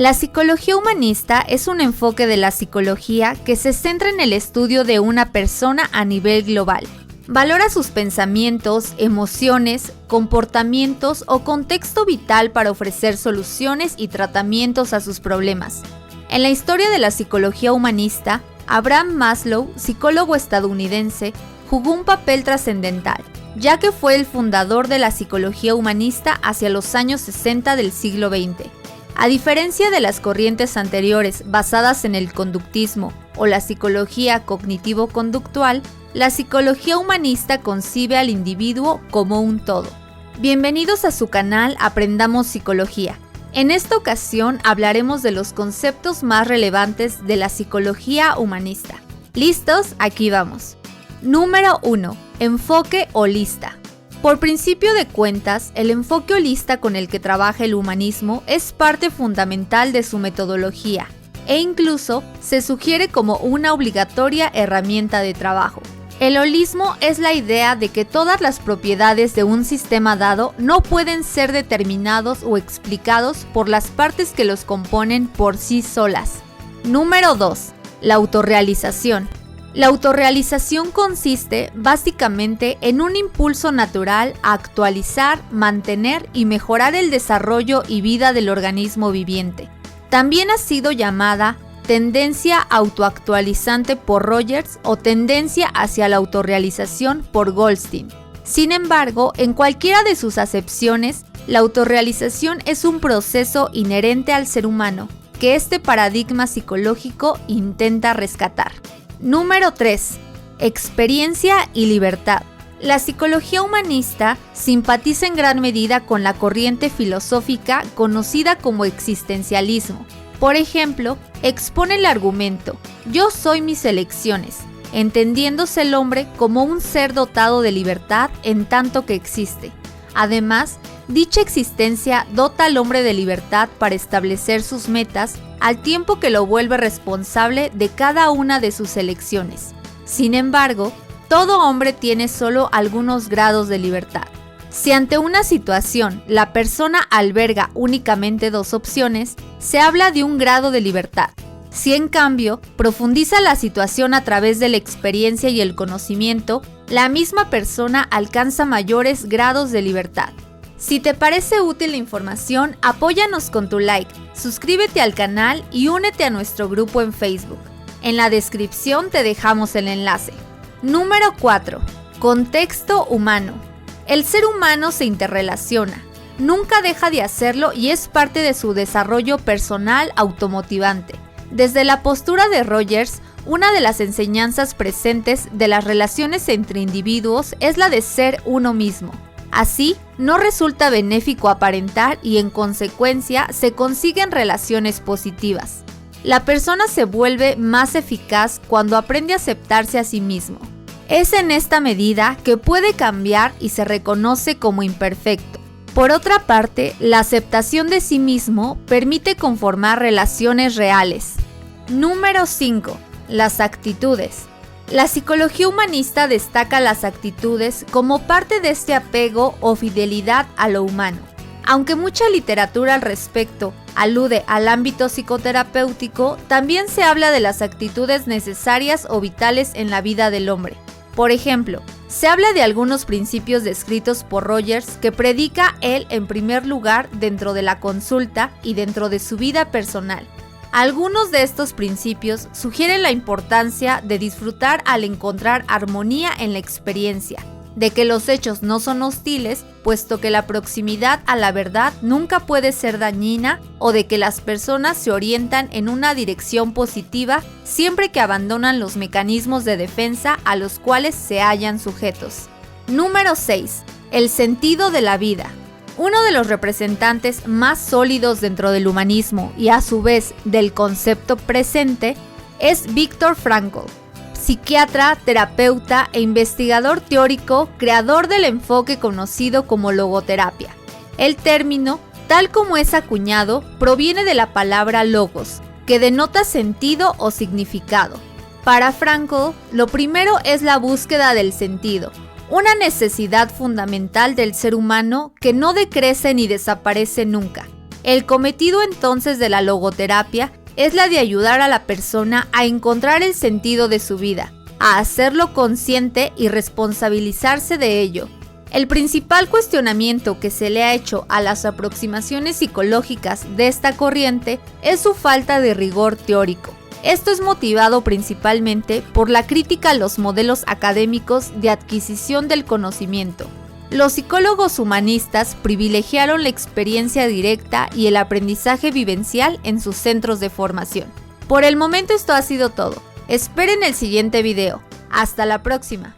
La psicología humanista es un enfoque de la psicología que se centra en el estudio de una persona a nivel global. Valora sus pensamientos, emociones, comportamientos o contexto vital para ofrecer soluciones y tratamientos a sus problemas. En la historia de la psicología humanista, Abraham Maslow, psicólogo estadounidense, jugó un papel trascendental, ya que fue el fundador de la psicología humanista hacia los años 60 del siglo XX. A diferencia de las corrientes anteriores basadas en el conductismo o la psicología cognitivo-conductual, la psicología humanista concibe al individuo como un todo. Bienvenidos a su canal Aprendamos Psicología. En esta ocasión hablaremos de los conceptos más relevantes de la psicología humanista. ¿Listos? Aquí vamos. Número 1. Enfoque holista. Por principio de cuentas, el enfoque holista con el que trabaja el humanismo es parte fundamental de su metodología e incluso se sugiere como una obligatoria herramienta de trabajo. El holismo es la idea de que todas las propiedades de un sistema dado no pueden ser determinados o explicados por las partes que los componen por sí solas. Número 2. La autorrealización. La autorrealización consiste básicamente en un impulso natural a actualizar, mantener y mejorar el desarrollo y vida del organismo viviente. También ha sido llamada tendencia autoactualizante por Rogers o tendencia hacia la autorrealización por Goldstein. Sin embargo, en cualquiera de sus acepciones, la autorrealización es un proceso inherente al ser humano que este paradigma psicológico intenta rescatar. Número 3. Experiencia y libertad. La psicología humanista simpatiza en gran medida con la corriente filosófica conocida como existencialismo. Por ejemplo, expone el argumento «Yo soy mis elecciones», entendiéndose el hombre como un ser dotado de libertad en tanto que existe. Además, dicha existencia dota al hombre de libertad para establecer sus metas, al tiempo que lo vuelve responsable de cada una de sus elecciones. Sin embargo, todo hombre tiene solo algunos grados de libertad. Si ante una situación la persona alberga únicamente dos opciones, se habla de un grado de libertad. Si en cambio profundiza la situación a través de la experiencia y el conocimiento, la misma persona alcanza mayores grados de libertad. Si te parece útil la información, apóyanos con tu like, suscríbete al canal y únete a nuestro grupo en Facebook. En la descripción te dejamos el enlace. Número 4. Contexto humano. El ser humano se interrelaciona, nunca deja de hacerlo y es parte de su desarrollo personal automotivante. Desde la postura de Rogers, una de las enseñanzas presentes de las relaciones entre individuos es la de ser uno mismo. Así, no resulta benéfico aparentar y en consecuencia se consiguen relaciones positivas. La persona se vuelve más eficaz cuando aprende a aceptarse a sí mismo. Es en esta medida que puede cambiar y se reconoce como imperfecto. Por otra parte, la aceptación de sí mismo permite conformar relaciones reales. Número 5. Las actitudes. La psicología humanista destaca las actitudes como parte de este apego o fidelidad a lo humano. Aunque mucha literatura al respecto alude al ámbito psicoterapéutico, también se habla de las actitudes necesarias o vitales en la vida del hombre. Por ejemplo, se habla de algunos principios descritos por Rogers que predica él en primer lugar dentro de la consulta y dentro de su vida personal. Algunos de estos principios sugieren la importancia de disfrutar al encontrar armonía en la experiencia, de que los hechos no son hostiles, puesto que la proximidad a la verdad nunca puede ser dañina, o de que las personas se orientan en una dirección positiva siempre que abandonan los mecanismos de defensa a los cuales se hallan sujetos. Número 6. El sentido de la vida. Uno de los representantes más sólidos dentro del humanismo y a su vez del concepto presente es Viktor Frankl, psiquiatra, terapeuta e investigador teórico, creador del enfoque conocido como logoterapia. El término, tal como es acuñado, proviene de la palabra logos, que denota sentido o significado. Para Frankl, lo primero es la búsqueda del sentido, una necesidad fundamental del ser humano que no decrece ni desaparece nunca. El cometido entonces de la logoterapia es la de ayudar a la persona a encontrar el sentido de su vida, a hacerlo consciente y responsabilizarse de ello. El principal cuestionamiento que se le ha hecho a las aproximaciones psicológicas de esta corriente es su falta de rigor teórico. Esto es motivado principalmente por la crítica a los modelos académicos de adquisición del conocimiento. Los psicólogos humanistas privilegiaron la experiencia directa y el aprendizaje vivencial en sus centros de formación. Por el momento esto ha sido todo. Esperen el siguiente video. Hasta la próxima.